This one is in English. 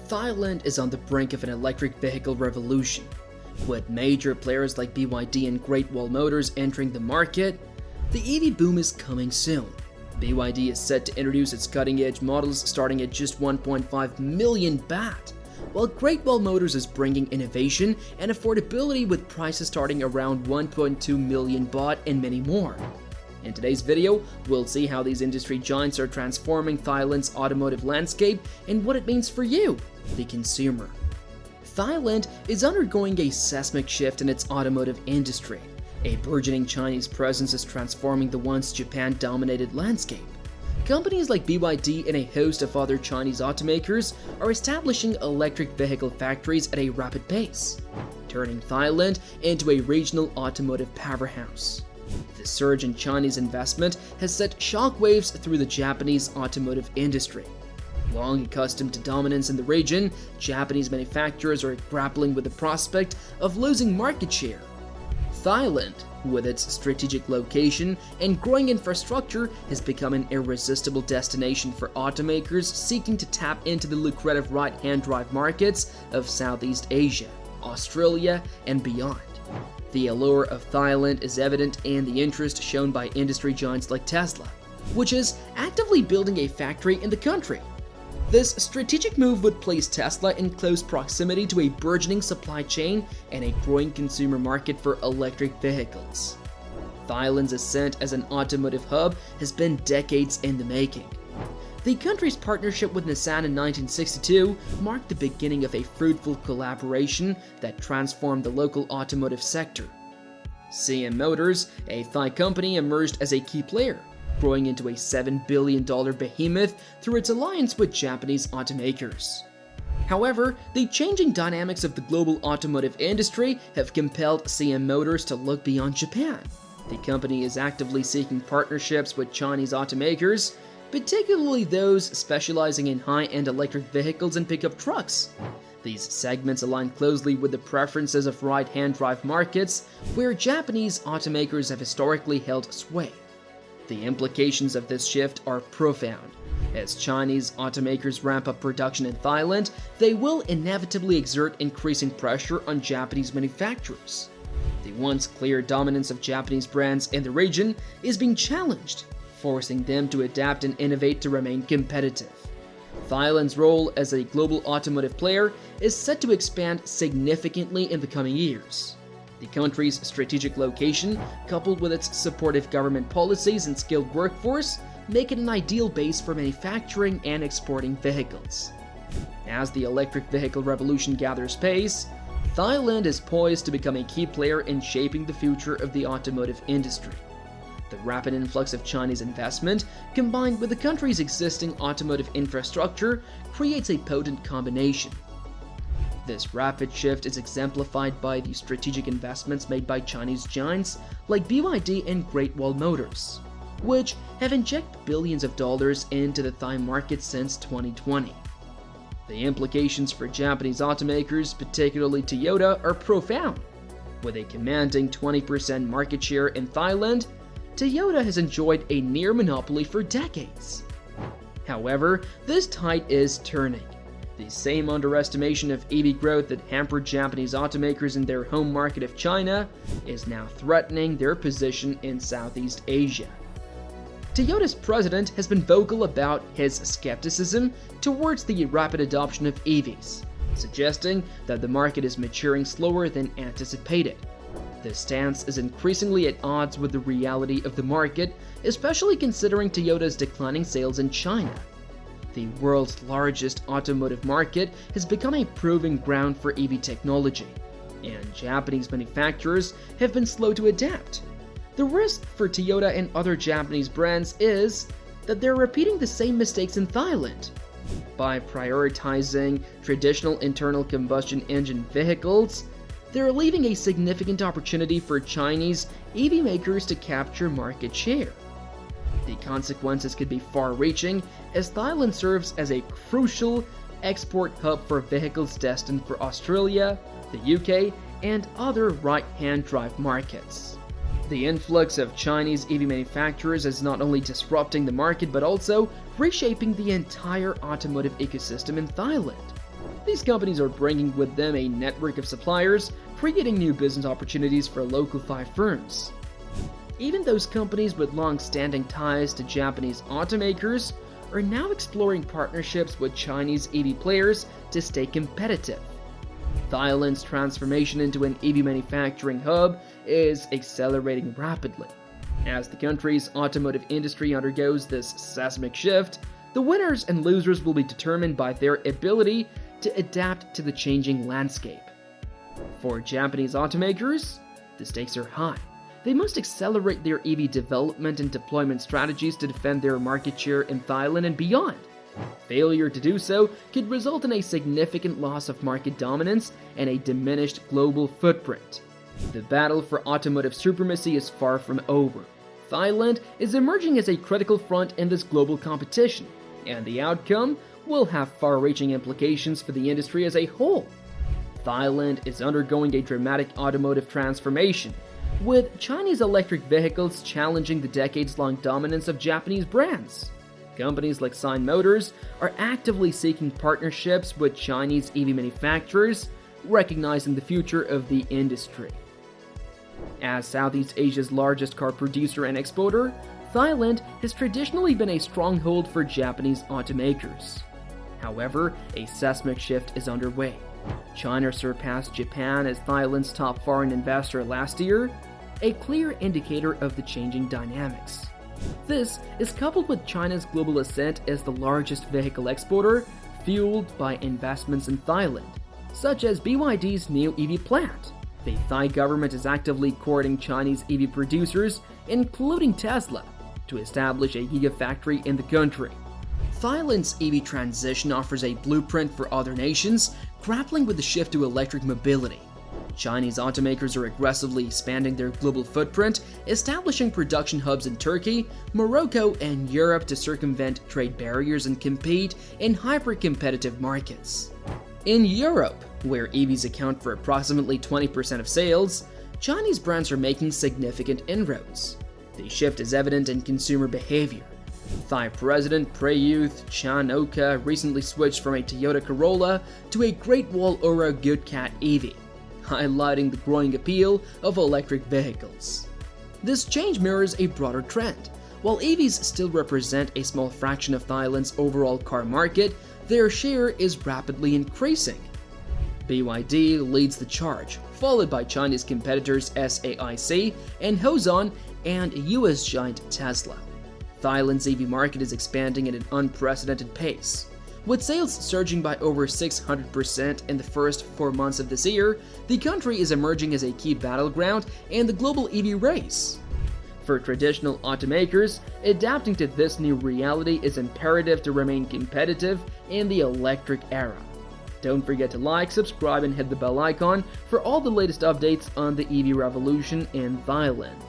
Thailand is on the brink of an electric vehicle revolution. With major players like BYD and Great Wall Motors entering the market, the EV boom is coming soon. BYD is set to introduce its cutting-edge models starting at just 1.5 million baht, while Great Wall Motors is bringing innovation and affordability with prices starting around 1.2 million baht and many more. In today's video, we'll see how these industry giants are transforming Thailand's automotive landscape and what it means for you, the consumer. Thailand is undergoing a seismic shift in its automotive industry. A burgeoning Chinese presence is transforming the once Japan-dominated landscape. Companies like BYD and a host of other Chinese automakers are establishing electric vehicle factories at a rapid pace, turning Thailand into a regional automotive powerhouse. The surge in Chinese investment has set shockwaves through the Japanese automotive industry. Long accustomed to dominance in the region, Japanese manufacturers are grappling with the prospect of losing market share. Thailand, with its strategic location and growing infrastructure, has become an irresistible destination for automakers seeking to tap into the lucrative right-hand drive markets of Southeast Asia, Australia, and beyond. The allure of Thailand is evident in the interest shown by industry giants like Tesla, which is actively building a factory in the country. This strategic move would place Tesla in close proximity to a burgeoning supply chain and a growing consumer market for electric vehicles. Thailand's ascent as an automotive hub has been decades in the making. The country's partnership with Nissan in 1962 marked the beginning of a fruitful collaboration that transformed the local automotive sector. CM Motors, a Thai company, emerged as a key player, growing into a $7 billion behemoth through its alliance with Japanese automakers. However, the changing dynamics of the global automotive industry have compelled CM Motors to look beyond Japan. The company is actively seeking partnerships with Chinese automakers, particularly those specializing in high-end electric vehicles and pickup trucks. These segments align closely with the preferences of right-hand drive markets, where Japanese automakers have historically held sway. The implications of this shift are profound. As Chinese automakers ramp up production in Thailand, they will inevitably exert increasing pressure on Japanese manufacturers. The once clear dominance of Japanese brands in the region is being challenged, forcing them to adapt and innovate to remain competitive. Thailand's role as a global automotive player is set to expand significantly in the coming years. The country's strategic location, coupled with its supportive government policies and skilled workforce, make it an ideal base for manufacturing and exporting vehicles. As the electric vehicle revolution gathers pace, Thailand is poised to become a key player in shaping the future of the automotive industry. The rapid influx of Chinese investment, combined with the country's existing automotive infrastructure, creates a potent combination. This rapid shift is exemplified by the strategic investments made by Chinese giants like BYD and Great Wall Motors, which have injected billions of dollars into the Thai market since 2020. The implications for Japanese automakers, particularly Toyota, are profound. With a commanding 20% market share in Thailand, Toyota has enjoyed a near monopoly for decades. However, this tide is turning. The same underestimation of EV growth that hampered Japanese automakers in their home market of China is now threatening their position in Southeast Asia. Toyota's president has been vocal about his skepticism towards the rapid adoption of EVs, suggesting that the market is maturing slower than anticipated. This stance is increasingly at odds with the reality of the market, especially considering Toyota's declining sales in China. The world's largest automotive market has become a proving ground for EV technology, and Japanese manufacturers have been slow to adapt. The risk for Toyota and other Japanese brands is that they're repeating the same mistakes in Thailand. By prioritizing traditional internal combustion engine vehicles, they're leaving a significant opportunity for Chinese EV makers to capture market share. The consequences could be far-reaching, as Thailand serves as a crucial export hub for vehicles destined for Australia, the UK, and other right-hand drive markets. The influx of Chinese EV manufacturers is not only disrupting the market but also reshaping the entire automotive ecosystem in Thailand. These companies are bringing with them a network of suppliers, creating new business opportunities for local Thai firms. Even those companies with long-standing ties to Japanese automakers are now exploring partnerships with Chinese EV players to stay competitive. Thailand's transformation into an EV manufacturing hub is accelerating rapidly. As the country's automotive industry undergoes this seismic shift, the winners and losers will be determined by their ability to adapt to the changing landscape. For Japanese automakers, the stakes are high. They must accelerate their EV development and deployment strategies to defend their market share in Thailand and beyond. Failure to do so could result in a significant loss of market dominance and a diminished global footprint. The battle for automotive supremacy is far from over. Thailand is emerging as a critical front in this global competition, and the outcome will have far-reaching implications for the industry as a whole. Thailand is undergoing a dramatic automotive transformation, with Chinese electric vehicles challenging the decades-long dominance of Japanese brands. Companies like Sine Motors are actively seeking partnerships with Chinese EV manufacturers, recognizing the future of the industry. As Southeast Asia's largest car producer and exporter, Thailand has traditionally been a stronghold for Japanese automakers. However, a seismic shift is underway. China surpassed Japan as Thailand's top foreign investor last year, a clear indicator of the changing dynamics. This is coupled with China's global ascent as the largest vehicle exporter, fueled by investments in Thailand, such as BYD's new EV plant. The Thai government is actively courting Chinese EV producers, including Tesla, to establish a gigafactory in the country. Thailand's EV transition offers a blueprint for other nations grappling with the shift to electric mobility. Chinese automakers are aggressively expanding their global footprint, establishing production hubs in Turkey, Morocco, and Europe to circumvent trade barriers and compete in hyper-competitive markets. In Europe, where EVs account for approximately 20% of sales, Chinese brands are making significant inroads. The shift is evident in consumer behavior. Thai President Prayuth Chan-o-cha recently switched from a Toyota Corolla to a Great Wall Oro Good Cat EV, highlighting the growing appeal of electric vehicles. This change mirrors a broader trend. While EVs still represent a small fraction of Thailand's overall car market, their share is rapidly increasing. BYD leads the charge, followed by Chinese competitors SAIC and Hozon and US giant Tesla. Thailand's EV market is expanding at an unprecedented pace. With sales surging by over 600% in the first 4 months of this year, the country is emerging as a key battleground in the global EV race. For traditional automakers, adapting to this new reality is imperative to remain competitive in the electric era. Don't forget to like, subscribe, and hit the bell icon for all the latest updates on the EV revolution in Thailand.